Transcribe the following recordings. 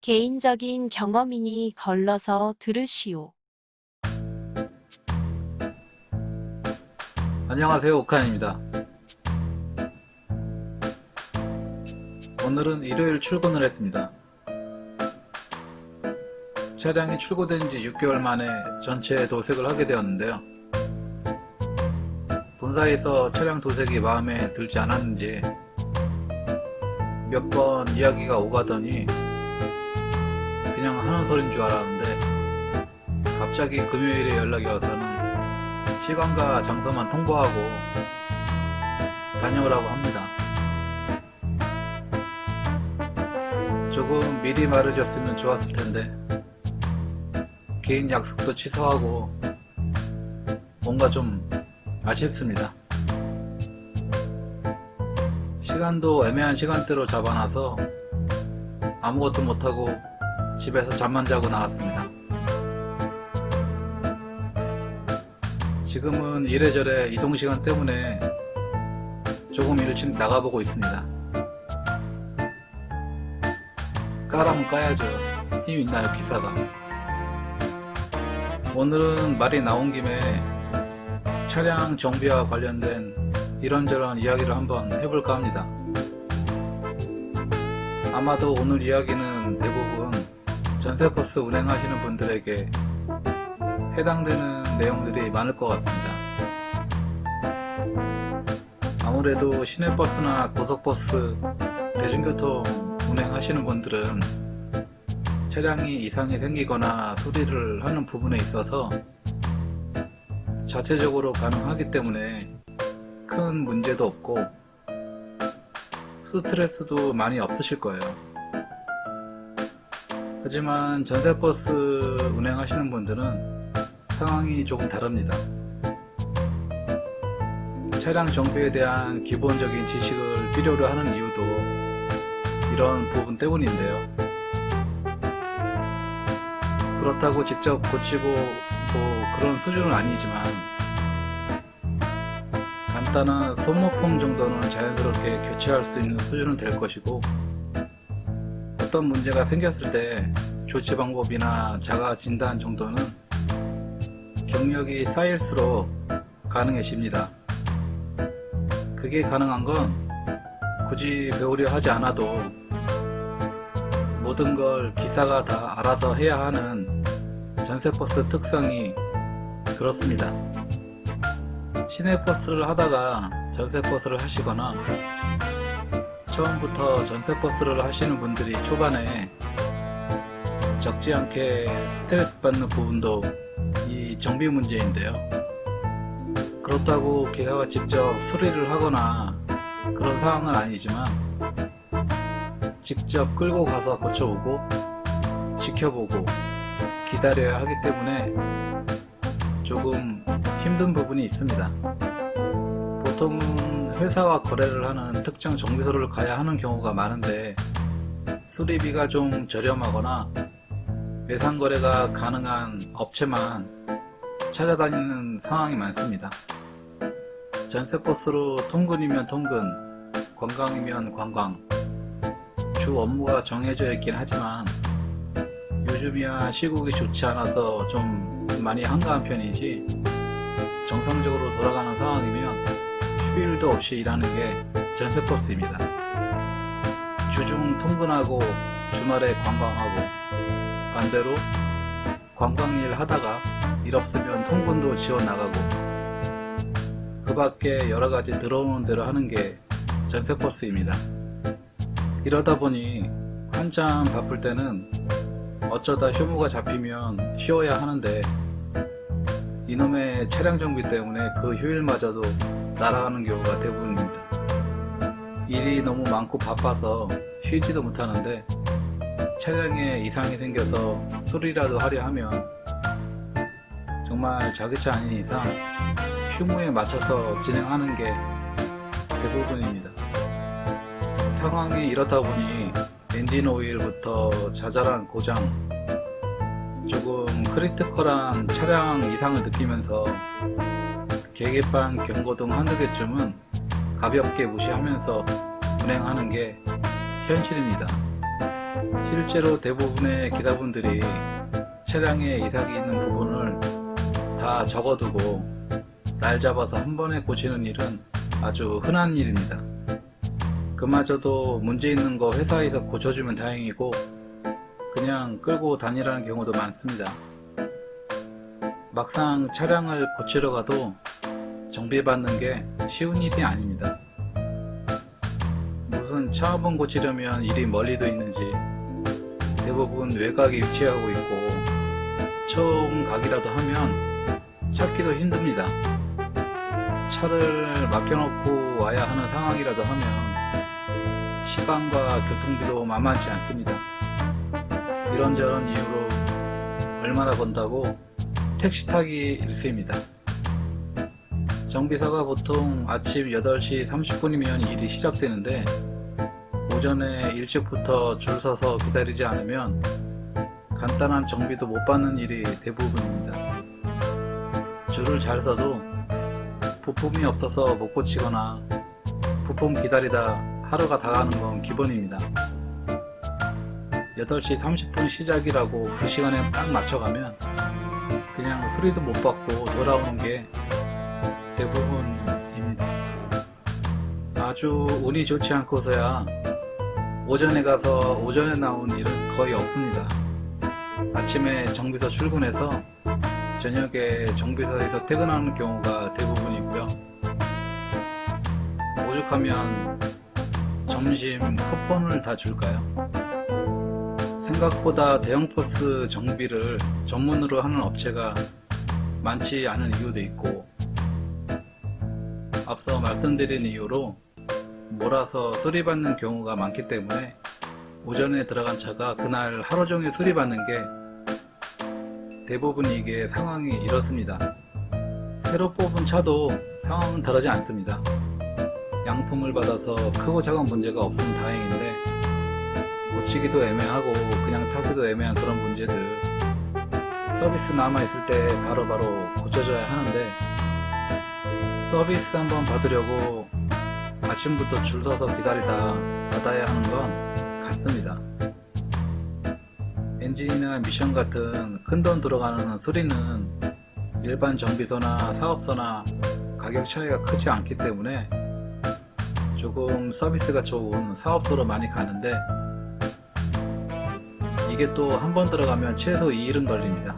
개인적인 경험이니 걸러서 들으시오. 안녕하세요, 오칸입니다. 오늘은 일요일 출근을 했습니다. 차량이 출고된 지 6개월 만에 전체 도색을 하게 되었는데요. 본사에서 차량 도색이 마음에 들지 않았는지 몇 번 이야기가 오가더니 그냥 하는 소린 줄 알았는데 갑자기 금요일에 연락이 와서는 시간과 장소만 통보하고 다녀오라고 합니다. 조금 미리 말해줬으면 좋았을 텐데 개인 약속도 취소하고 뭔가 좀 아쉽습니다. 시간도 애매한 시간대로 잡아놔서 아무것도 못하고 집에서 잠만 자고 나왔습니다. 지금은 이래저래 이동시간 때문에 조금 일찍 나가보고 있습니다. 까라면 까야죠. 힘 있나요, 기사가? 오늘은 말이 나온 김에 차량 정비와 관련된 이런저런 이야기를 한번 해볼까 합니다. 아마도 오늘 이야기는 대부분 전세버스 운행하시는 분들에게 해당되는 내용들이 많을 것 같습니다. 아무래도 시내버스나 고속버스, 대중교통 운행하시는 분들은 차량이 이상이 생기거나 수리를 하는 부분에 있어서 자체적으로 가능하기 때문에 큰 문제도 없고 스트레스도 많이 없으실 거예요. 하지만 전세버스 운행하시는 분들은 상황이 조금 다릅니다. 차량 정비에 대한 기본적인 지식을 필요로 하는 이유도 이런 부분 때문인데요. 그렇다고 직접 고치고 그런 수준은 아니지만 간단한 소모품 정도는 자연스럽게 교체할 수 있는 수준은 될 것이고, 어떤 문제가 생겼을 때 조치 방법이나 자가 진단 정도는 경력이 쌓일수록 가능해집니다. 그게 가능한 건 굳이 배우려 하지 않아도 모든 걸 기사가 다 알아서 해야 하는 전세버스 특성이 그렇습니다. 시내버스를 하다가 전세버스를 하시거나 처음부터 전세버스를 하시는 분들이 초반에 적지 않게 스트레스 받는 부분도 이 정비 문제인데요. 그렇다고 기사가 직접 수리를 하거나 그런 상황은 아니지만 직접 끌고 가서 고쳐보고 지켜보고 기다려야 하기 때문에 조금 힘든 부분이 있습니다. 보통은 회사와 거래를 하는 특정 정비소를 가야 하는 경우가 많은데 수리비가 좀 저렴하거나 외상 거래가 가능한 업체만 찾아다니는 상황이 많습니다. 전세버스로 통근이면 통근, 관광이면 관광, 주 업무가 정해져 있긴 하지만 요즘이야 시국이 좋지 않아서 좀 많이 한가한 편이지, 정상적으로 돌아가는 상황이면 휴일도 없이 일하는 게 전세버스입니다. 주중 통근하고 주말에 관광하고, 반대로 관광일 하다가 일 없으면 통근도 지원 나가고, 그 밖에 여러가지 들어오는 대로 하는 게 전세버스입니다. 이러다 보니 한참 바쁠 때는 어쩌다 휴무가 잡히면 쉬어야 하는데 이놈의 차량 정비 때문에 그 휴일마저도 날아가는 경우가 대부분입니다. 일이 너무 많고 바빠서 쉬지도 못하는데 차량에 이상이 생겨서 수리라도 하려 하면 정말 자그치 아닌 이상 휴무에 맞춰서 진행하는 게 대부분입니다. 상황이 이렇다 보니 엔진 오일부터 자잘한 고장, 조금 크리티컬한 차량 이상을 느끼면서 계기판 경고등 한두 개쯤은 가볍게 무시하면서 운행하는 게 현실입니다. 실제로 대부분의 기사분들이 차량에 이삭이 있는 부분을 다 적어두고 날 잡아서 한 번에 고치는 일은 아주 흔한 일입니다. 그마저도 문제 있는 거 회사에서 고쳐주면 다행이고 그냥 끌고 다니라는 경우도 많습니다. 막상 차량을 고치러 가도 정비받는 게 쉬운 일이 아닙니다. 무슨 차 한 번 고치려면 일이 멀리도 있는지 대부분 외곽에 위치하고 있고 처음 가기라도 하면 찾기도 힘듭니다. 차를 맡겨놓고 와야 하는 상황이라도 하면 시간과 교통비도 만만치 않습니다. 이런저런 이유로 얼마나 번다고 택시 타기 일쑤입니다. 정비사가 보통 아침 8시 30분이면 일이 시작되는데 오전에 일찍부터 줄 서서 기다리지 않으면 간단한 정비도 못 받는 일이 대부분입니다. 줄을 잘 서도 부품이 없어서 못 고치거나 부품 기다리다 하루가 다 가는 건 기본입니다. 8시 30분 시작이라고 그 시간에 딱 맞춰가면 그냥 수리도 못 받고 돌아오는 게 대부분입니다. 아주 운이 좋지 않고서야 오전에 가서 오전에 나온 일은 거의 없습니다. 아침에 정비소 출근해서 저녁에 정비소에서 퇴근하는 경우가 대부분이고요. 오죽하면 점심 쿠폰을 다 줄까요? 생각보다 대형 버스 정비를 전문으로 하는 업체가 많지 않은 이유도 있고 앞서 말씀드린 이유로 몰아서 수리받는 경우가 많기 때문에 오전에 들어간 차가 그날 하루 종일 수리받는 게 대부분 이게 상황이 이렇습니다. 새로 뽑은 차도 상황은 다르지 않습니다. 양품을 받아서 크고 작은 문제가 없으면 다행인데 고치기도 애매하고 그냥 타기도 애매한 그런 문제들 서비스 남아있을 때 바로바로 고쳐줘야 하는데 서비스 한번 받으려고 아침부터 줄 서서 기다리다 받아야 하는 건 같습니다. 엔진이나 미션 같은 큰돈 들어가는 수리는 일반 정비소나 사업소나 가격 차이가 크지 않기 때문에 조금 서비스가 좋은 사업소로 많이 가는데 이게 또 한 번 들어가면 최소 2일은 걸립니다.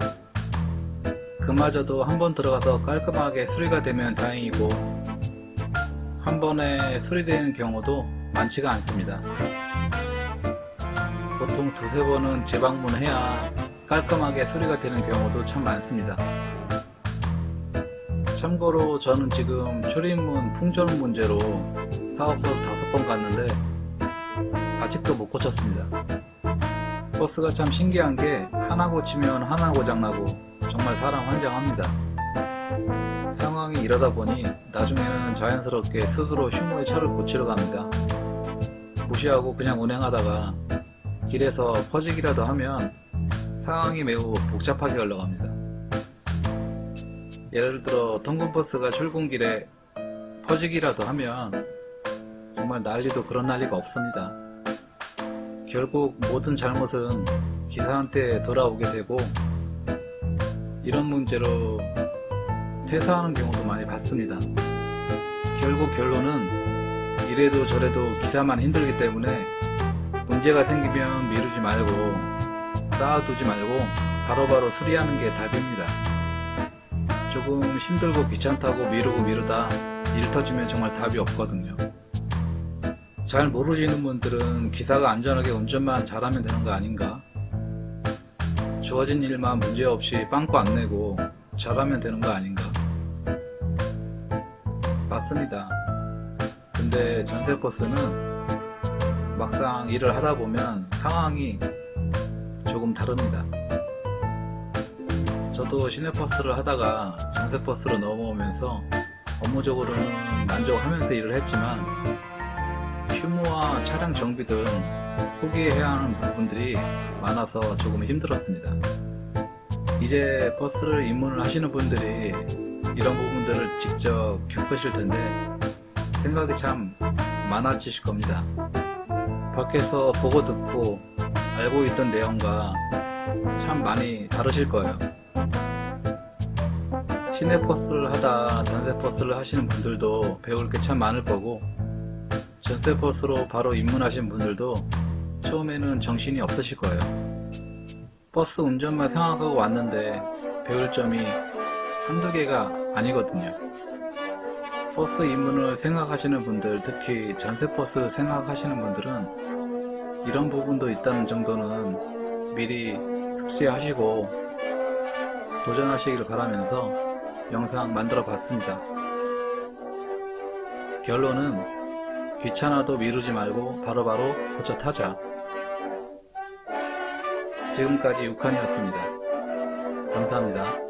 그마저도 한 번 들어가서 깔끔하게 수리가 되면 다행이고 한 번에 수리되는 경우도 많지가 않습니다. 보통 두세 번은 재방문해야 깔끔하게 수리가 되는 경우도 참 많습니다. 참고로 저는 지금 출입문 풍전 문제로 사업소 5번 갔는데 아직도 못 고쳤습니다. 버스가 참 신기한 게 하나 고치면 하나 고장나고 정말 사람 환장합니다. 상황이 이러다 보니 나중에는 자연스럽게 스스로 휴무의 차를 고치러 갑니다. 무시하고 그냥 운행하다가 길에서 퍼지기라도 하면 상황이 매우 복잡하게 흘러갑니다. 예를 들어 통근버스가 출근길에 퍼지기라도 하면 정말 난리도 그런 난리가 없습니다. 결국 모든 잘못은 기사한테 돌아오게 되고 이런 문제로 퇴사하는 경우도 많이 봤습니다. 결국 결론은 이래도 저래도 기사만 힘들기 때문에 문제가 생기면 미루지 말고 쌓아두지 말고 바로바로 수리하는 게 답입니다. 조금 힘들고 귀찮다고 미루다 일 터지면 정말 답이 없거든요. 잘 모르시는 분들은 기사가 안전하게 운전만 잘하면 되는 거 아닌가? 주어진 일만 문제없이 빵꾸 안 내고 잘하면 되는 거 아닌가? 맞습니다. 근데 전세버스는 막상 일을 하다 보면 상황이 조금 다릅니다. 저도 시내버스를 하다가 전세버스로 넘어오면서 업무적으로는 만족하면서 일을 했지만 휴무와 차량 정비 등 포기해야 하는 부분들이 많아서 조금 힘들었습니다. 이제 버스를 입문을 하시는 분들이 이런 부분들을 직접 겪으실 텐데 생각이 참 많아지실 겁니다. 밖에서 보고 듣고 알고 있던 내용과 참 많이 다르실 거예요. 시내버스를 하다 전세버스를 하시는 분들도 배울 게 참 많을 거고, 전세버스로 바로 입문하신 분들도 처음에는 정신이 없으실 거예요. 버스 운전만 생각하고 왔는데 배울 점이 한두 개가 아니거든요. 버스 입문을 생각하시는 분들, 특히 전세버스 생각하시는 분들은 이런 부분도 있다는 정도는 미리 숙지하시고 도전하시길 바라면서 영상 만들어 봤습니다. 결론은 귀찮아도 미루지 말고 바로바로 고쳐 타자. 지금까지 육한이었습니다. 감사합니다.